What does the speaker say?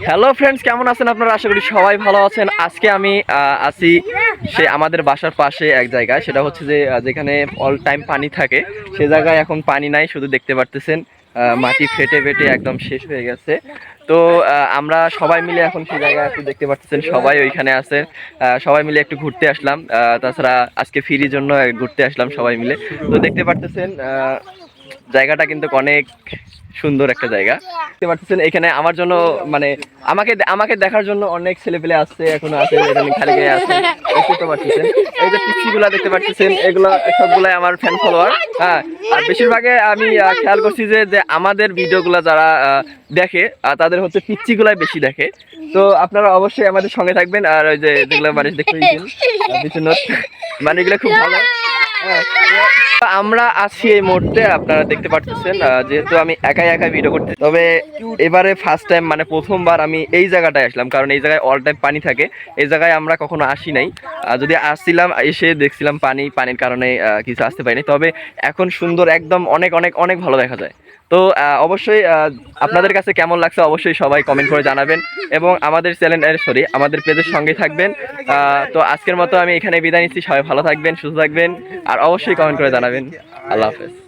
Hello friends, কেমন আছেন আপনারা? আশা করি সবাই ভালো আছেন। আজকে আমি আছি সে আমাদের বাসার পাশে এক জায়গায়, সেটা হচ্ছে যে যেখানে অল টাইম পানি থাকে। সে জায়গায় এখন পানি নাই, শুধু দেখতে পারতেছেন মাটি ফেটে ফেটে একদম শেষ হয়ে গেছে। তো আমরা সবাই মিলে এখন সেই জায়গায় একটু দেখতে পাচ্ছেন, সবাই ওইখানে আছে। সবাই মিলে একটু ঘুরতে আসলাম। তাছাড়া আজকে ফ্রির জন্য ঘুরতে আসলাম সবাই মিলে। তো দেখতে পারতেছেন জায়গাটা কিন্তু অনেক সুন্দর একটা জায়গা। দেখতে পাচ্ছেন এখানে আমার জন্য মানে আমাকে আমাকে দেখার জন্য অনেক ছেলেপেলে আসছে, এখনো আছে, এখানে খালি গায়ে আছে। দেখতে পাচ্ছেন এই যে পিচ্ছিগুলা দেখতে পাচ্ছেন, এগুলো সবগুলাই আমার ফ্যান ফলোয়ার। হ্যাঁ, আর বেশিরভাগে আমি খেয়াল করছি যে আমাদের ভিডিওগুলো যারা দেখে তাদের হচ্ছে পিচ্ছিগুলাই বেশি দেখে। তো আপনারা অবশ্যই আমাদের সঙ্গে থাকবেন। আর ওই যে যেগুলো মানুষ দেখতে পেয়েছেন মানে এগুলো খুব ভালো। আমরা আছি এই মুহূর্তে, আপনারা দেখতে পাচ্ছেন যেহেতু আমি একাই ভিডিও করতে, তবে এবারে ফার্স্ট টাইম মানে প্রথমবার আমি এই জায়গাটায় আসলাম, কারণ এই জায়গায় অল টাইম পানি থাকে। এই জায়গায় আমরা কখনো আসি নাই। যদি আসছিলাম এসে দেখছিলাম পানির কারণে কিছু আসতে পারিনি। তবে এখন সুন্দর, একদম অনেক অনেক অনেক ভালো দেখা যায়। তো অবশ্যই আপনাদের কাছে কেমন লাগছে অবশ্যই সবাই কমেন্ট করে জানাবেন এবং আমাদের আমাদের পেজের সঙ্গে থাকবেন। তো আজকের মতো আমি এখানে বিদায় নিচ্ছি। সবাই ভালো থাকবেন, সুস্থ থাকবেন, আর অবশ্যই কমেন্ট করে জানাবেন। আল্লাহ হাফেজ।